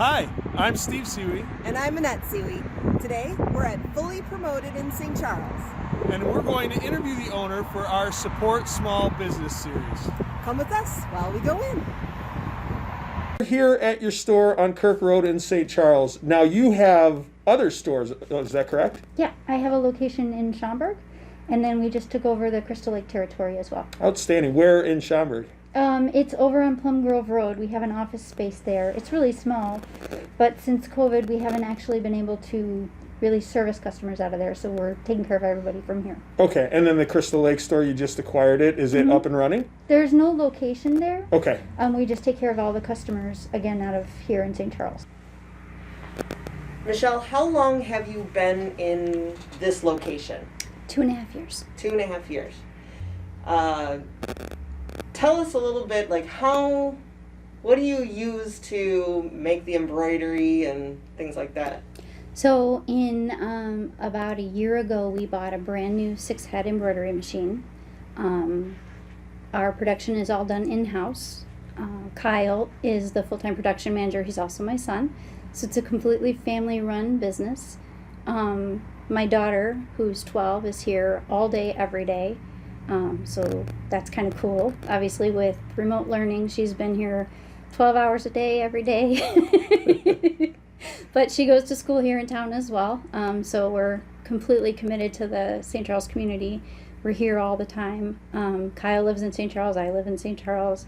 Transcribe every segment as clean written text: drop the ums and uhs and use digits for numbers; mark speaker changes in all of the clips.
Speaker 1: Hi, I'm Steve Seawee,
Speaker 2: And I'm Annette Seawee. Today, we're at Fully Promoted in St. Charles.
Speaker 1: and we're going to interview the owner for our Support Small Business series.
Speaker 2: Come with us while we go in.
Speaker 1: We're here at your store on Kirk Road in St. Charles. Now, you have other stores, is that correct?
Speaker 3: Yeah, I have a location in Schaumburg, and then we just took over the Crystal Lake territory as well.
Speaker 1: Outstanding. Where in Schaumburg?
Speaker 3: It's over on Plum Grove Road. We have an office space there. It's really small, but since COVID, we haven't actually been able to really service customers out of there, so we're taking care of everybody from here.
Speaker 1: Okay, and then the Crystal Lake store, you just acquired it. Is it up and running?
Speaker 3: There's no location there.
Speaker 1: Okay.
Speaker 3: We just take care of all the customers, again, out of here in St. Charles.
Speaker 2: Michelle, how long have you been in this location?
Speaker 3: 2.5 years.
Speaker 2: 2.5 years. Tell us a little bit, what do you use to make the embroidery and things like that?
Speaker 3: So in about a year ago, we bought a brand new 6-head embroidery machine. Our production is all done in-house. Kyle is the full-time production manager. He's also my son. So it's a completely family-run business. My daughter, who's 12, is here all day, every day. So that's kind of cool. Obviously, with remote learning, she's been here 12 hours a day, every day. But she goes to school here in town as well. So we're completely committed to the St. Charles community. We're here all the time. Kyle lives in St. Charles. I live in St. Charles.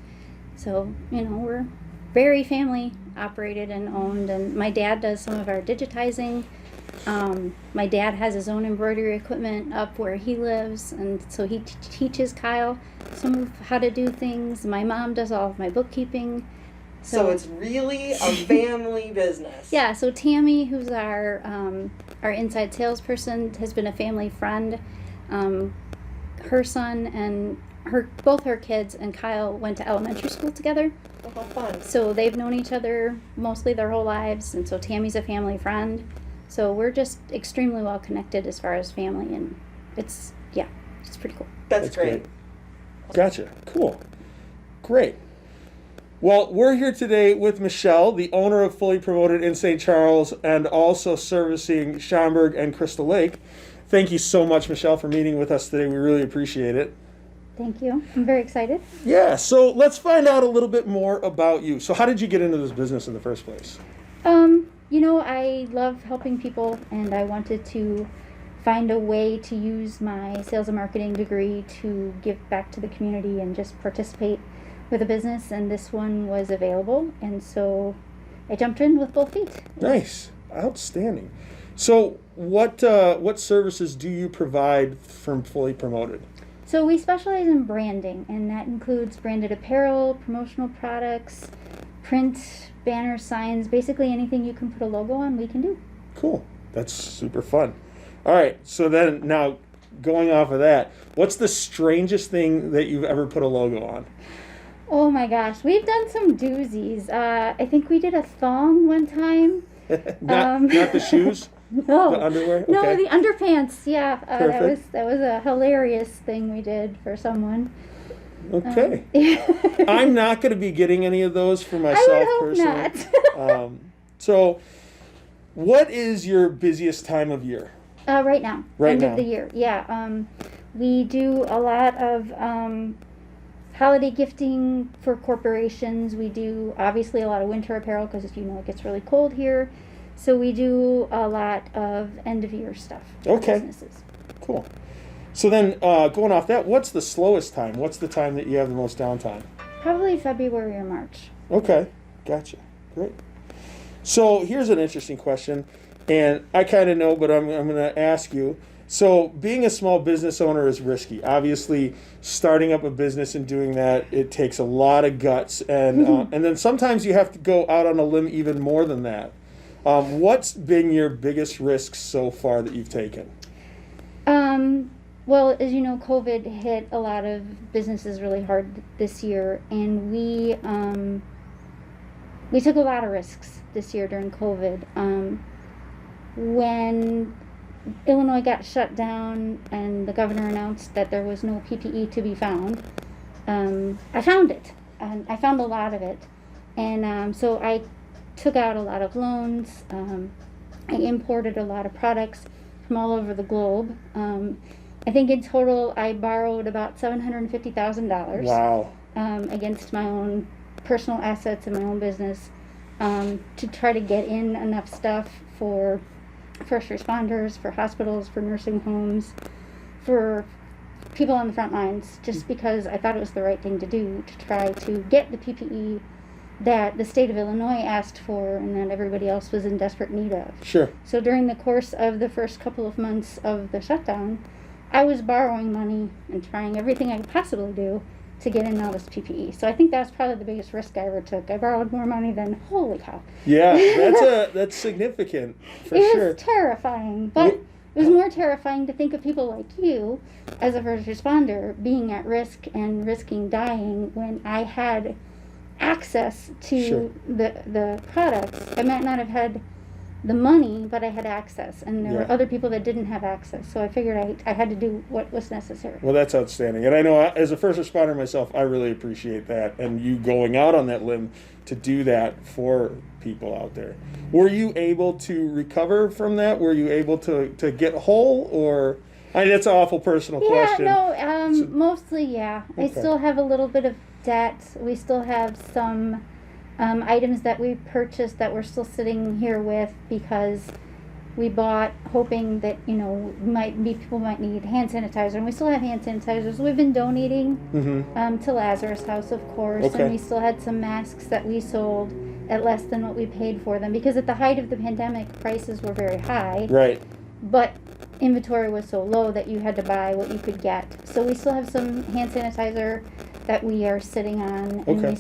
Speaker 3: So, we're very family operated and owned. And my dad does some of our digitizing. My dad has his own embroidery equipment up where he lives, and so he teaches Kyle some of how to do things. My mom does all of my bookkeeping.
Speaker 2: So it's really a family business.
Speaker 3: Yeah, so Tammy, who's our inside salesperson, has been a family friend. Her son and both her kids and Kyle went to elementary school together.
Speaker 2: Oh, how fun.
Speaker 3: So they've known each other mostly their whole lives, and so Tammy's a family friend. So we're just extremely well connected as far as family, and it's pretty cool.
Speaker 2: That's great.
Speaker 1: Gotcha. Cool. Great. Well, we're here today with Michelle, the owner of Fully Promoted in St. Charles and also servicing Schaumburg and Crystal Lake. Thank you so much, Michelle, for meeting with us today. We really appreciate it.
Speaker 3: Thank you. I'm very excited.
Speaker 1: Yeah, so let's find out a little bit more about you. So how did you get into this business in the first place?
Speaker 3: I love helping people, and I wanted to find a way to use my sales and marketing degree to give back to the community and just participate with a business, and this one was available, and so I jumped in with both feet.
Speaker 1: Nice. Outstanding. So what services do you provide from Fully Promoted?
Speaker 3: So we specialize in branding, and that includes branded apparel, promotional products, print, banner, signs, basically anything you can put a logo on, we can do.
Speaker 1: Cool. That's super fun. All right. So then now going off of that, what's the strangest thing that you've ever put a logo on?
Speaker 3: Oh my gosh, we've done some doozies. I think we did a thong one time.
Speaker 1: not the shoes?
Speaker 3: No.
Speaker 1: The underwear?
Speaker 3: No,
Speaker 1: Okay.
Speaker 3: the underpants. Yeah,
Speaker 1: Perfect.
Speaker 3: that was a hilarious thing we did for someone.
Speaker 1: Okay. I'm not going to be getting any of those for myself
Speaker 3: I would hope
Speaker 1: personally.
Speaker 3: not.
Speaker 1: So what is your busiest time of year?
Speaker 3: Right now.
Speaker 1: Right
Speaker 3: End
Speaker 1: now.
Speaker 3: of the year. Yeah. We do a lot of holiday gifting for corporations. We do obviously a lot of winter apparel because it gets really cold here. So we do a lot of end of year stuff for businesses.
Speaker 1: Cool. So then going off that, what's the slowest time? What's the time that you have the most downtime?
Speaker 3: Probably February or March.
Speaker 1: Okay. Gotcha. Great. So here's an interesting question, and I kind of know, but I'm going to ask you. So being a small business owner is risky. Obviously, starting up a business and doing that, it takes a lot of guts, and then sometimes you have to go out on a limb even more than that. What's been your biggest risk so far that you've taken?
Speaker 3: Well, as you know, COVID hit a lot of businesses really hard this year, and we took a lot of risks this year during COVID. When Illinois got shut down and the governor announced that there was no PPE to be found, I found it. I found a lot of it. And so I took out a lot of loans. I imported a lot of products from all over the globe. I think in total I borrowed about $750,000
Speaker 1: Wow.
Speaker 3: against my own personal assets and my own business to try to get in enough stuff for first responders, for hospitals, for nursing homes, for people on the front lines, just because I thought it was the right thing to do to try to get the PPE that the state of Illinois asked for and that everybody else was in desperate need of.
Speaker 1: Sure.
Speaker 3: So during the course of the first couple of months of the shutdown, I was borrowing money and trying everything I could possibly do to get in all this PPE. So I think that's probably the biggest risk I ever took. I borrowed more money than, holy cow.
Speaker 1: Yeah, that's significant for
Speaker 3: It
Speaker 1: sure.
Speaker 3: was terrifying, but it was more terrifying to think of people like you as a first responder being at risk and risking dying when I had access to
Speaker 1: Sure.
Speaker 3: the products. I might not have had the money, but I had access, and there
Speaker 1: Yeah.
Speaker 3: were other people that didn't have access. So I figured I had to do what was necessary.
Speaker 1: Well, that's outstanding. And I know as a first responder myself, I really appreciate that. And you going out on that limb to do that for people out there. Were you able to recover from that? Were you able to get whole? Or, I mean, that's an awful personal question.
Speaker 3: Yeah, no, mostly, yeah. I
Speaker 1: Okay.
Speaker 3: still have a little bit of debt. We still have some items that we purchased that we're still sitting here with because we bought hoping that, people might need hand sanitizer, and we still have hand sanitizers. We've been donating
Speaker 1: Mm-hmm.
Speaker 3: to Lazarus House, of course,
Speaker 1: Okay.
Speaker 3: and we still had some masks that we sold at less than what we paid for them because at the height of the pandemic, prices were very high,
Speaker 1: Right.
Speaker 3: but inventory was so low that you had to buy what you could get. So we still have some hand sanitizer that we are sitting on, and
Speaker 1: Okay.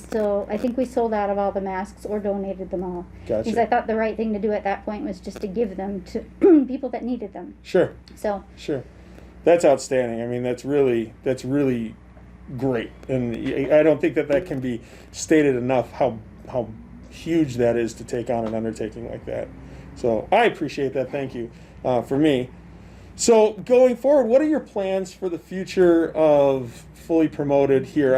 Speaker 3: I think we sold out of all the masks or donated them all. Because I
Speaker 1: Gotcha.
Speaker 3: thought the right thing to do at that point was just to give them to people that needed them.
Speaker 1: Sure.
Speaker 3: So
Speaker 1: Sure. That's outstanding. I mean, that's really great. And I don't think that can be stated enough how huge that is to take on an undertaking like that. So I appreciate that. Thank you for me. So going forward, what are your plans for the future of Fully Promoted here?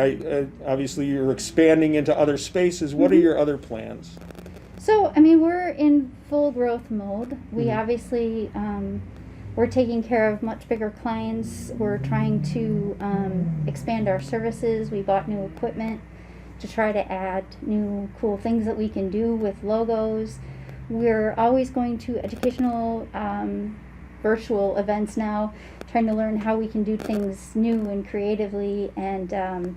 Speaker 1: Obviously you're expanding into other spaces. What are your other plans?
Speaker 3: So, I mean, we're in full growth mode. We obviously, we're taking care of much bigger clients. We're trying to expand our services. We bought new equipment to try to add new cool things that we can do with logos. We're always going to educational virtual events now, trying to learn how we can do things new and creatively, and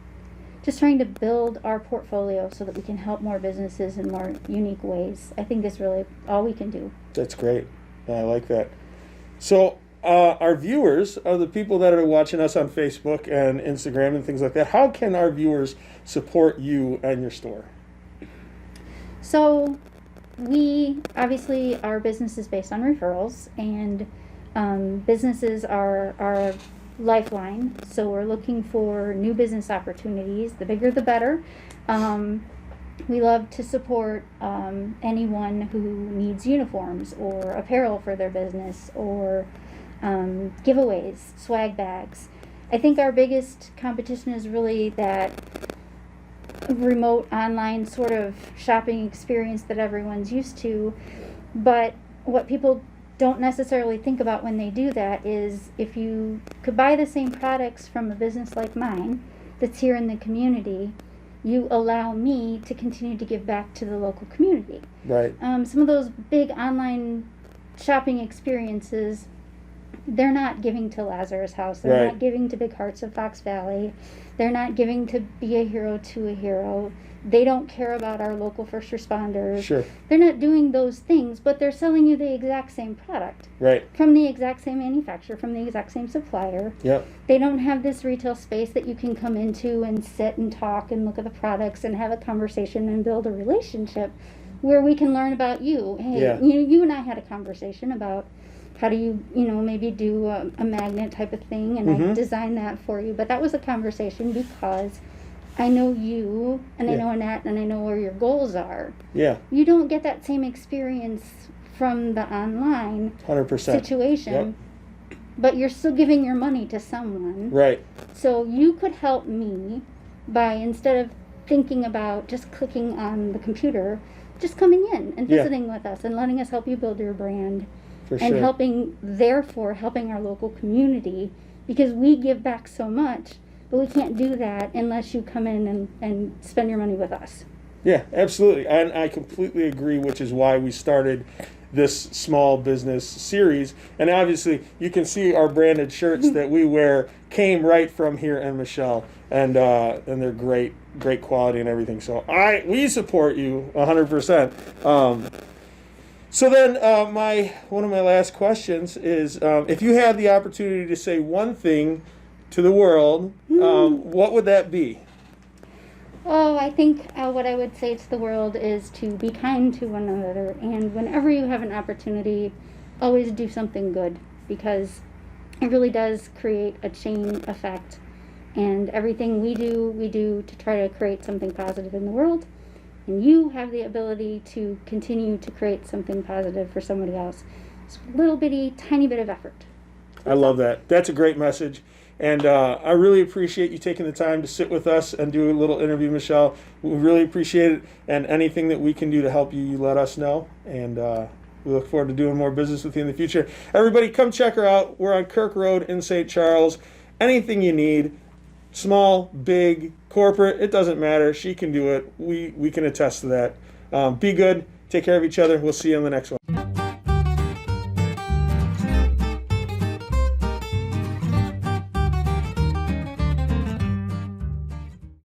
Speaker 3: just trying to build our portfolio so that we can help more businesses in more unique ways. I think that's really all we can do.
Speaker 1: That's great. I like that. So our viewers are the people that are watching us on Facebook and Instagram and things like that. How can our viewers support you and your store?
Speaker 3: So our business is based on referrals, and businesses are our lifeline. So we're looking for new business opportunities. The bigger the better. We love to support anyone who needs uniforms or apparel for their business, or giveaways, swag bags. I think our biggest competition is really that remote online sort of shopping experience that everyone's used to. But what people don't necessarily think about when they do that is if you could buy the same products from a business like mine that's here in the community, you allow me to continue to give back to the local community.
Speaker 1: Right.
Speaker 3: Some of those big online shopping experiences, they're not giving to Lazarus House. They're
Speaker 1: Right.
Speaker 3: not giving to Big Hearts of Fox Valley. They're not giving to Be a Hero to a Hero. They don't care about our local first responders.
Speaker 1: Sure.
Speaker 3: They're not doing those things, but they're selling you the exact same product
Speaker 1: Right.
Speaker 3: from the exact same manufacturer, from the exact same supplier.
Speaker 1: Yep.
Speaker 3: They don't have this retail space that you can come into and sit and talk and look at the products and have a conversation and build a relationship where we can learn about you. Hey,
Speaker 1: Yeah.
Speaker 3: you and I had a conversation about how do you, maybe do a magnet type of thing, and I designed that for you. But that was a conversation because I know you, and I know Annette, and I know where your goals are.
Speaker 1: Yeah.
Speaker 3: You don't get that same experience from the online
Speaker 1: 100%.
Speaker 3: situation, but you're still giving your money to someone.
Speaker 1: Right.
Speaker 3: So you could help me by, instead of thinking about just clicking on the computer, just coming in and
Speaker 1: Yeah.
Speaker 3: visiting with us and letting us help you build your brand
Speaker 1: For
Speaker 3: and
Speaker 1: sure.
Speaker 3: therefore helping our local community, because we give back so much, but we can't do that unless you come in and spend your money with us.
Speaker 1: Yeah, absolutely. And I completely agree, which is why we started this small business series. And obviously, you can see our branded shirts that we wear came right from here in Michelle, and they're great quality and everything. So we support you 100%. So then, one of my last questions is, if you had the opportunity to say one thing to the world, what would that be?
Speaker 3: Oh, I think what I would say to the world is to be kind to one another, and whenever you have an opportunity, always do something good, because it really does create a chain effect. And everything we do to try to create something positive in the world. And you have the ability to continue to create something positive for somebody else. It's a little bitty, tiny bit of effort.
Speaker 1: I love that. That's a great message. And I really appreciate you taking the time to sit with us and do a little interview, Michelle. We really appreciate it. And anything that we can do to help you, you let us know. And we look forward to doing more business with you in the future. Everybody, come check her out. We're on Kirk Road in St. Charles. Anything you need, small, big, corporate, it doesn't matter. She can do it. We can attest to that. Be good. Take care of each other. We'll see you on the next one.